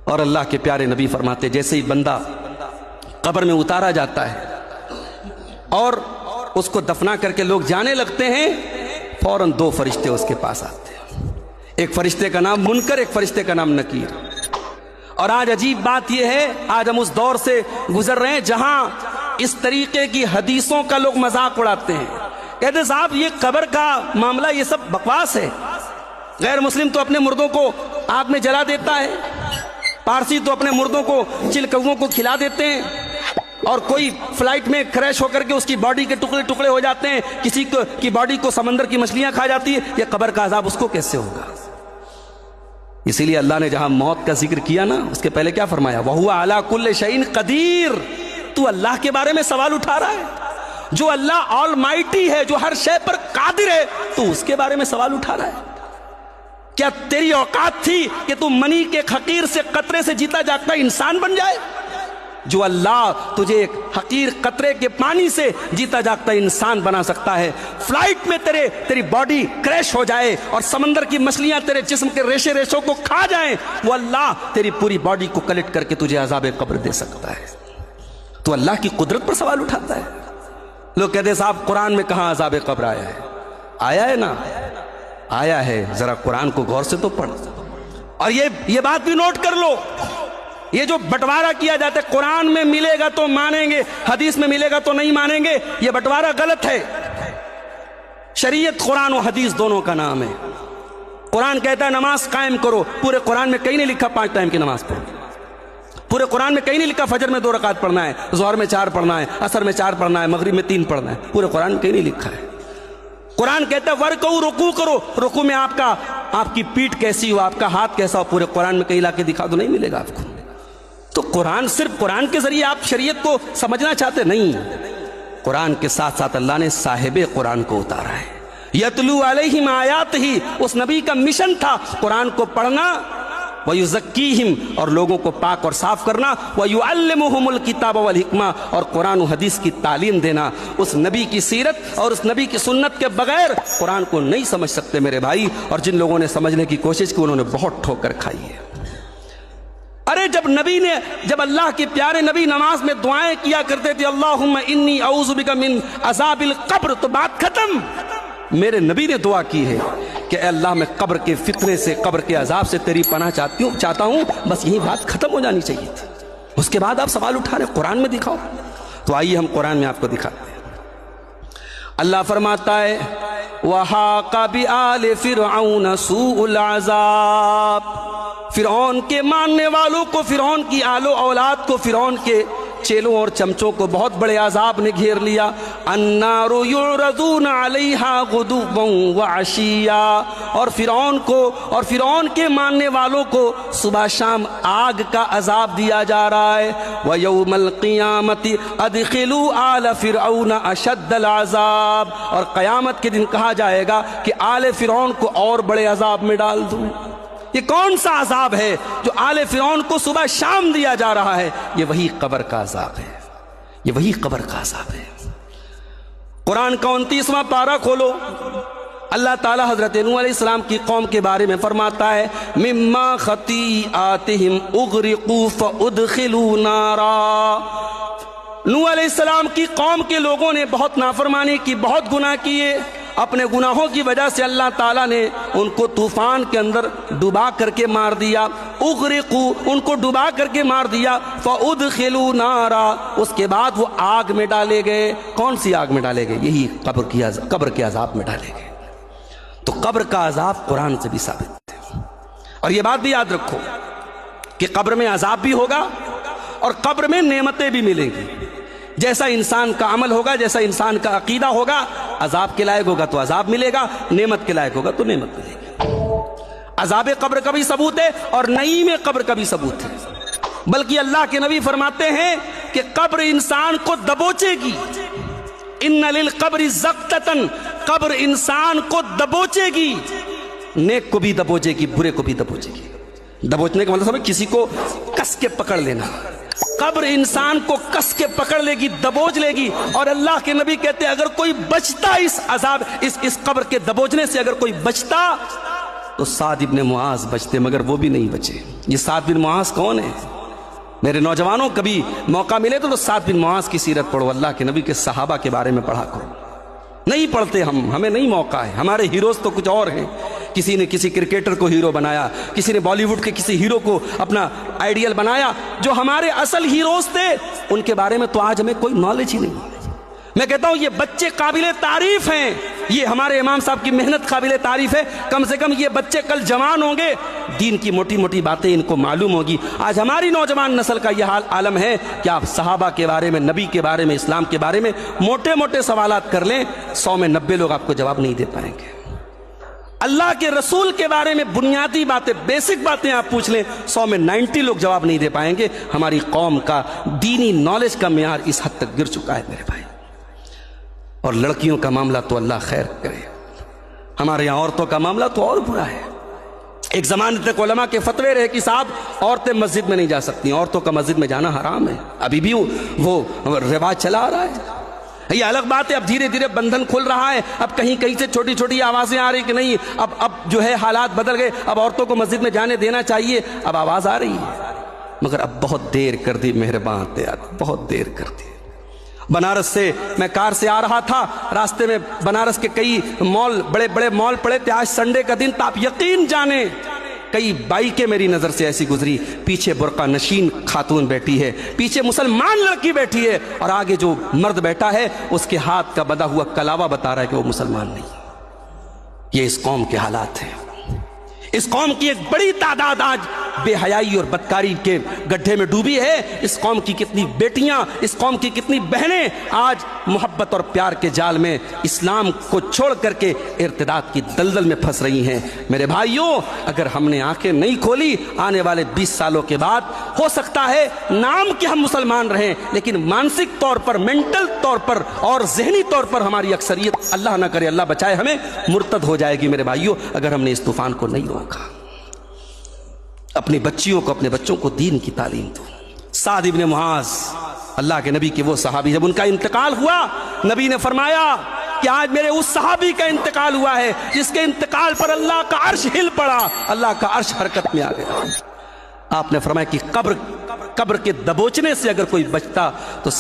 اور اللہ کے پیارے نبی فرماتے جیسے ہی بندہ قبر میں اتارا جاتا ہے اور اس کو دفنا کر کے لوگ جانے لگتے ہیں، فوراً دو فرشتے اس کے پاس آتے ہیں، ایک فرشتے کا نام منکر، ایک فرشتے کا نام نکیر۔ اور آج عجیب بات یہ ہے، آج ہم اس دور سے گزر رہے ہیں جہاں اس طریقے کی حدیثوں کا لوگ مذاق اڑاتے ہیں، کہتے ہیں صاحب یہ قبر کا معاملہ یہ سب بکواس ہے، غیر مسلم تو اپنے مردوں کو آگ میں جلا دیتا ہے، پارسی تو اپنے مردوں کو چل کووں کو کھلا دیتے ہیں، اور کوئی فلائٹ میں کریش ہو کر کے اس کی باڈی کے ٹکڑے ٹکڑے ہو جاتے ہیں، کسی کی باڈی کو سمندر کی مچھلیاں کھا جاتی ہے، یہ قبر کا عذاب اس کو کیسے ہوگا؟ اسی لیے اللہ نے جہاں موت کا ذکر کیا نا، اس کے پہلے کیا فرمایا؟ وَهُوَ عَلَىٰ كُلِّ شَيْءٍ قَدِيرٌ۔ تو اللہ کے بارے میں سوال اٹھا رہا ہے، جو اللہ آل مائٹی ہے، جو ہر شے پر قادر ہے، تو اس کے بارے میں سوال اٹھا رہا ہے؟ کیا تیری اوقات تھی کہ تو منی کے حقیر سے قطرے سے جیتا جاگتا انسان بن جائے؟ جو اللہ تجھے ایک حقیر قطرے کے پانی سے جیتا جاگتا انسان بنا سکتا ہے، فلائٹ میں تیری باڈی کریش ہو جائے اور سمندر کی مچھلیاں تیرے جسم کے ریشے ریشوں کو کھا جائیں، وہ اللہ تیری پوری باڈی کو کلیکٹ کر کے تجھے عذاب قبر دے سکتا ہے۔ تو اللہ کی قدرت پر سوال اٹھاتا ہے۔ لوگ کہتے ہیں صاحب قرآن میں کہاں عذاب قبر آیا ہے؟ آیا ہے نا، آیا ہے، ذرا قرآن کو غور سے تو پڑھ۔ اور یہ بات بھی نوٹ کر لو، یہ جو بٹوارہ کیا جاتا ہے قرآن میں ملے گا تو مانیں گے، حدیث میں ملے گا تو نہیں مانیں گے، یہ بٹوارہ غلط ہے۔ شریعت قرآن و حدیث دونوں کا نام ہے۔ قرآن کہتا ہے نماز قائم کرو، پورے قرآن میں کہیں نہیں لکھا 5 ٹائم کی نماز پڑھو، پورے قرآن میں کہیں نہیں لکھا فجر میں 2 رکعت پڑھنا ہے، ظہر میں 4 پڑھنا ہے، عصر میں 4 پڑھنا ہے، مغرب میں 3 پڑھنا ہے، پورے قرآن میں کہیں نہیں لکھا ہے۔ قرآن کہتا ہے ورکعوا، رکوع کرو، رکوع میں آپ کی پیٹھ کیسی ہو، آپ کا ہاتھ کیسا ہو، پورے قرآن میں کہیں لا کے دکھا دو، نہیں ملے گا آپ کو۔ تو قرآن صرف قرآن کے ذریعے آپ شریعت کو سمجھنا چاہتے نہیں، قرآن کے ساتھ ساتھ اللہ نے صاحب قرآن کو اتارا ہے۔ یتلو علیہم آیات ہی اس نبی کا مشن تھا، قرآن کو پڑھنا، وَيُزَكِّيهِمْ اور لوگوں کو پاک اور صاف کرنا، وَيُعَلِّمُهُمُ الْكِتَابَ وَالْحِکْمَةَ اور قرآن و حدیث کی تعلیم دینا۔ اس نبی کی سیرت اور اس نبی کی سنت کے بغیر قرآن کو نہیں سمجھ سکتے میرے بھائی، اور جن لوگوں نے سمجھنے کی کوشش کی انہوں نے بہت ٹھوکر کھائی ہے۔ ارے جب اللہ کے پیارے نبی نماز میں دعائیں کیا کرتے تھے اللہم انی اعوذ بک من عذاب القبر، تو بات ختم۔ میرے نبی نے دعا کی ہے کہ اے اللہ میں قبر کے فتنے سے، قبر کے عذاب سے تیری پناہ چاہتا ہوں، بس یہی بات ختم ہو جانی چاہیے تھی۔ اس کے بعد آپ سوال اٹھا رہے قرآن میں دکھاؤ، تو آئیے ہم قرآن میں آپ کو دکھاتے ہیں۔ اللہ فرماتا ہے وَحَاقَ بِآلِ فِرْعَوْنَ سُوءُ الْعَذَابِ، فرعون کے ماننے والوں کو، فرعون کی آل و اولاد کو، فرعون کے چیلوں اور چمچوں کو بہت بڑے عذاب نے گھیر لیا۔ النار یعرضون علیہا غدوا وعشیا، اور فرعون کو اور فرعون کے ماننے والوں کو صبح شام آگ کا عذاب دیا جا رہا ہے۔ ویوم القیامت ادخلوا آل فرعون اشد العذاب، اور قیامت کے دن کہا جائے گا کہ آل فرعون کو اور بڑے عذاب میں ڈال دوں۔ یہ کون سا عذاب ہے جو آل فرعون کو صبح شام دیا جا رہا ہے؟ یہ وہی قبر کا عذاب ہے، یہ وہی قبر کا عذاب ہے۔ قرآن کا 29واں پارہ کھولو، اللہ تعالیٰ حضرت نوح علیہ السلام کی قوم کے بارے میں فرماتا ہے مما خطیئاتہم اغرقوا فادخلوا نارا۔ نوح علیہ السلام کی قوم کے لوگوں نے بہت نافرمانی کی، بہت گناہ کیے، اپنے گناہوں کی وجہ سے اللہ تعالیٰ نے ان کو طوفان کے اندر ڈبا کر کے مار دیا۔ اغرقوا، ان کو ڈبا کر کے مار دیا۔ فادخلوا نارا، اس کے بعد وہ آگ میں ڈالے گئے۔ کون سی آگ میں ڈالے گئے؟ یہی قبر کے عذاب میں ڈالے گئے۔ تو قبر کا عذاب قرآن سے بھی ثابت ہے، اور یہ بات بھی یاد رکھو کہ قبر میں عذاب بھی ہوگا اور قبر میں نعمتیں بھی ملیں گی۔ جیسا انسان کا عمل ہوگا، جیسا انسان کا عقیدہ ہوگا، عذاب کے لائق ہوگا تو عذاب ملے گا، نعمت کے لائق ہوگا تو نعمت ملے گی۔ عذاب قبر کا بھی ثبوت ہے اور نعیم قبر کا بھی ثبوت ہے، بلکہ اللہ کے نبی فرماتے ہیں کہ قبر انسان کو دبوچے گی۔ ان للقبر زقتتن، قبر انسان کو دبوچے گی، نیک کو بھی دبوچے گی، برے کو بھی دبوچے گی۔ دبوچنے کا مطلب ہے کسی کو کس کے پکڑ لینا۔ قبر انسان کو کس کے پکڑ لے گی، دبوچ لے گی، اور اللہ کے نبی کہتے ہیں اگر کوئی بچتا اس عذاب اس قبر کے دبوچنے سے، اگر کوئی بچتا تو سعد ابن معاذ بچتے، مگر وہ بھی نہیں بچے۔ یہ سعد بن معاذ کون ہے؟ میرے نوجوانوں، کبھی موقع ملے تو سعد بن معاذ کی سیرت پڑھو، اللہ کے نبی کے صحابہ کے بارے میں پڑھا کرو۔ نہیں پڑھتے ہمیں نہیں موقع ہے۔ ہمارے ہیروز تو کچھ اور ہیں، کسی نے کسی کرکٹر کو ہیرو بنایا، کسی نے بالی ووڈ کے کسی ہیرو کو اپنا آئیڈیل بنایا۔ جو ہمارے اصل ہیروز تھے ان کے بارے میں تو آج ہمیں کوئی نالج ہی نہیں۔ میں کہتا ہوں یہ بچے قابل تعریف ہیں، یہ ہمارے امام صاحب کی محنت قابل تعریف ہے۔ کم سے کم یہ بچے کل جوان ہوں گے، دین کی موٹی موٹی باتیں ان کو معلوم ہوگی۔ آج ہماری نوجوان نسل کا یہ عالم ہے کہ آپ صحابہ کے بارے میں، نبی کے بارے میں، اسلام کے بارے میں موٹے موٹے سوالات کر لیں، 100 میں 90 لوگ آپ کو جواب نہیں دے پائیں گے۔ اللہ کے رسول کے بارے میں بنیادی باتیں، بیسک باتیں آپ پوچھ لیں، 100 میں 90 لوگ جواب نہیں دے پائیں گے۔ ہماری قوم کا دینی نالج کا معیار اس حد تک گر چکا ہے میرے بھائی۔ اور لڑکیوں کا معاملہ تو اللہ خیر کرے، ہمارے یہاں عورتوں کا معاملہ تو اور برا ہے۔ ایک زمانے تک علماء کے فتوے رہے کہ صاحب عورتیں مسجد میں نہیں جا سکتی، عورتوں کا مسجد میں جانا حرام ہے، ابھی بھی وہ رواج چلا آ رہا ہے۔ یہ الگ بات ہے، اب دھیرے دھیرے بندھن کھل رہا ہے، اب کہیں کہیں سے چھوٹی چھوٹی آوازیں آ رہی کہ نہیں، اب جو ہے حالات بدل گئے، اب عورتوں کو مسجد میں جانے دینا چاہیے، اب آواز آ رہی ہے، مگر اب بہت دیر کر دی مہربان تیار، بہت دیر کر دی۔ بنارس سے میں کار سے آ رہا تھا، راستے میں بنارس کے کئی مال، بڑے بڑے مال پڑے تھے، آج سنڈے کا دن تھا، آپ یقین جانیں کئی بائکیں میری نظر سے ایسی گزری، پیچھے برقع نشین خاتون بیٹھی ہے، پیچھے مسلمان لڑکی بیٹھی ہے، اور آگے جو مرد بیٹھا ہے اس کے ہاتھ کا بدا ہوا کلاوا بتا رہا ہے کہ وہ مسلمان نہیں۔ یہ اس قوم کے حالات ہیں۔ اس قوم کی ایک بڑی تعداد آج بے حیائی اور بدکاری کے گڈھے میں ڈوبی ہے۔ اس قوم کی کتنی بیٹیاں، اس قوم کی کتنی بہنیں آج محبت اور پیار کے جال میں اسلام کو چھوڑ کر کے ارتداد کی دلدل میں پھنس رہی ہیں۔ میرے بھائیوں، اگر ہم نے آنکھیں نہیں کھولی، آنے والے 20 سالوں کے بعد ہو سکتا ہے نام کہ ہم مسلمان رہیں، لیکن مانسک طور پر، مینٹل طور پر اور ذہنی طور پر ہماری اکثریت، اللہ نہ کرے، اللہ بچائے ہمیں، مرتد ہو جائے گی میرے بھائیوں، اگر ہم نے اس طوفان کو نہیں روکا۔ اپنی بچیوں کو، اپنے بچوں کو دین کی تعلیم دو۔ سعد ابن معاذ اللہ کے نبی کے وہ صحابی، جب ان کا انتقال ہوا نبی نے فرمایا کہ آج میرے اس صحابی کا انتقال ہوا ہے جس کے انتقال پر اللہ کا عرش ہل پڑا، اللہ کا عرش حرکت میں آ گیا۔ آپ نے فرمایا کہ قبر کے دبوچنے سے اگر کوئی بچتا تو